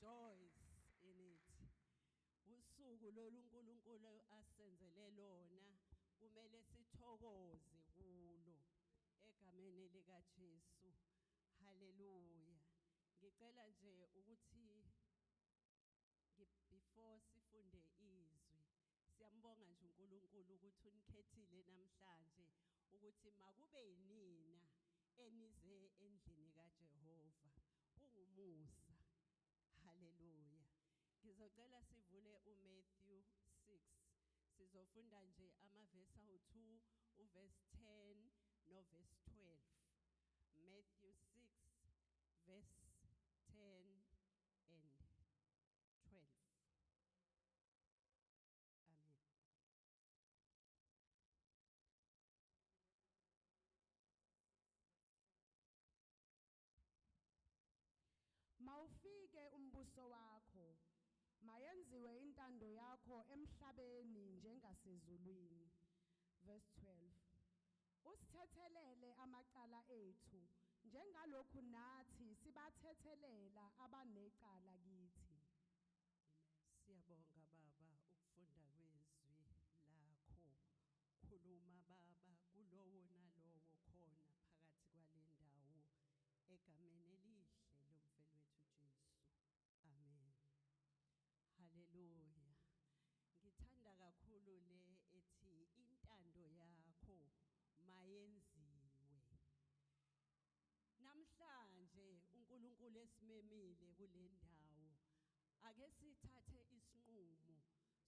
rejoice in it. Usuku loluNkulunkulu asenzele lona kumele sithokoze kulo egameni lika Jesu. Hallelujah. Ngicela nje ukuthi before sifunde izwi siyambonga nje uNkulunkulu ukuthi unikhethile namhlanje ukuthi makube yinina enize endlini kaJehova. Kungumusa. Hallelujah. Ngizocela sivule uMatthew 6. Sizofunda nje amavesi awu2 uverse 10 noverse 12. Matthew 6 verse 10 and 12. Amen. Mawufike umbuso wakho, mayenziwe intando yakho emhlabeni njengasezulwini. Verse 12. Usithethelele amacala ethu njengalokhu nathi sibathethelela abanecala kithi. Amen. Siyabonga Baba ukufunda kwezwi lakho. Khuluma Baba kulowo nalowo khona phakathi kwalendawo egameni elihle lomfelo wethu Jesu. Amen. Hallelujah. Ngithanda kakhulu le ethi intando yakho mayenziwe. Namhlanje uNkulunkulu esimemile kulendawo ake sithathe isinqumo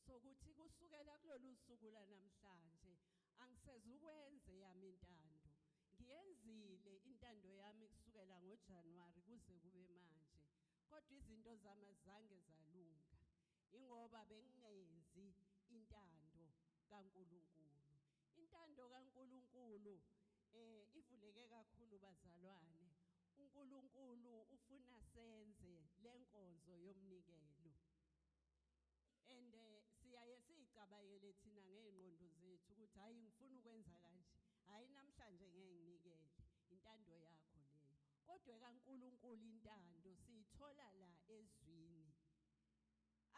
sokuthi kusukela kulolu suku lanamhlanje angisezukwenze yami intando. Ngiyenzile intando yami kusukela ngoJanuary kuze kube manje. Kodwa izinto zami azange zalunga. Ingoba bengingenzi intando kaNkulunkulu. Intando kaNkulunkulu ivuleke kakhulu bazalwane. uNkulunkulu ufuna senze lenkonzo yomnikelo. And siyaye sicabayele thina ngeenqondo zethu ukuthi hayi ngifuna ukwenza kanje. Hayi namhlanje ngeke nginikele. Intando yakho leyo. Kodwa kaNkulunkulu intando siyithola la ezwini.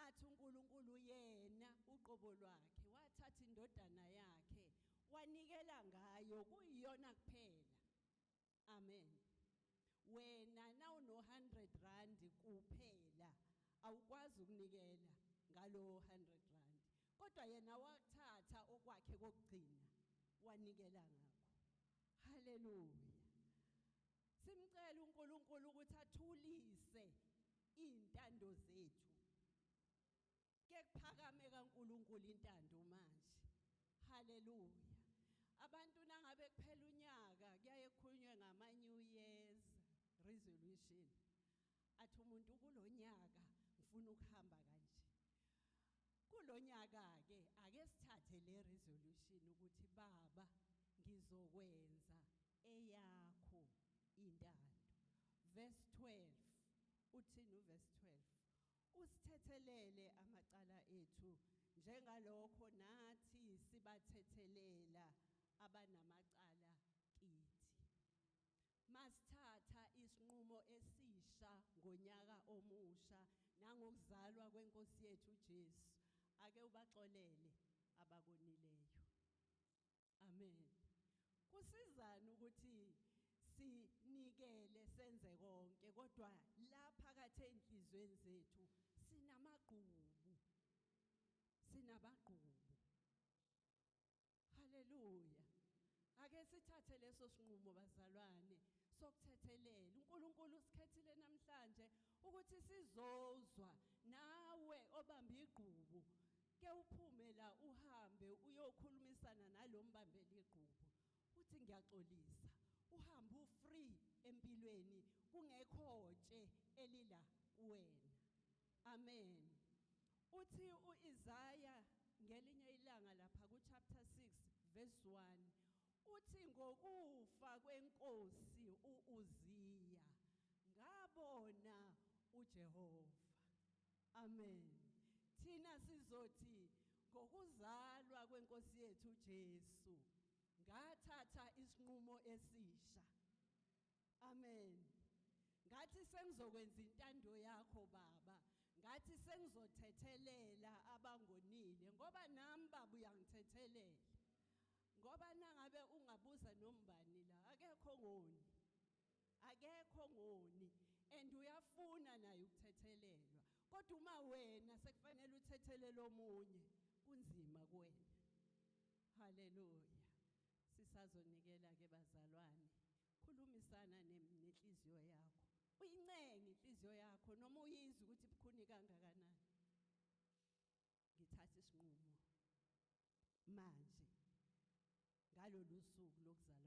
Athi uNkulunkulu yena uqobo lwakhe wathatha indodana yakhe wanikela ngayo kuyiyona kuphela. Amen. Wena na uno 100 rand kuphela awukwazi ukunikela ngalo 100 rand. Kodwa yena wathatha okwakhe kokugcina wanikela ngakho. Hallelujah. Simcela uNkulunkulu ukuthi athulise intando zethu. Kuphakame kaNkulunkulu intando manje. Hallelujah. Abantu nangabe kuphela unyaka kuyaye kukhulunywe ngama New Year's resolution. Athi umuntu kulonyaka ngifuna ukuhamba kanje. Kulonyaka ke ake sithathe le resolution ukuthi baba ngizokwenza eyakho intando. Verse 12. Uthini uverse 12? Usithethelele amacala ethu njengalokho nathi sibathethelela abanamacala kithi. Masithatha isinqumo esisha ngonyaka omusha nangokuzalwa kwenkosi yethu Jesu. Ake ubaxolele abakonileyo. Amen. Kusizana ukuthi sinikele senze konke kodwa la phakathi enhlizweni zethu sinamagqubu. Sinabagqubu. Hallelujah. Ake sithathe leso sinqumo bazalwane sokuthethelela. uNkulunkulu usikhethile namhlanje ukuthi sizozwa nawe obamba igqubu ke uphume la uhambe uyokhulumisana nalombambela igqubu. Uthi ngiyaxolisa. Uhambe ufree empilweni kungekho ntshe elila kuwena. Amen. Uthi uIsaiah ngelinye ilanga lapha ku chapter 6 verse 1 uthi ngokufa kwenkosi uUziya ngabona uJehova. Amen. Thina sizothi ngokuzalwa kwenkosi yethu Jesu ngathatha isinqumo esisha. Amen. Ngathi sengizokwenza intando yakho baba ngathi sengizothethelela abangonile ngoba nami baba uyangithethelela. Ngoba nangabe ungabuza nombani la akekho ngoni. Akekho ngoni and uyafuna naye ukuthethelelwa. Kodwa uma wena sekufanele uthethelele omunye kunzima kuwena. Haleluya. Sisazonikela ke bazalwane. Khulumisana nenhliziyo yakho. Uyincenge inhliziyo yakho noma uyizwe ukuthi bukhuni kangakanani. Ngithatha isinqumo manje ngalolu suku lokuzalwa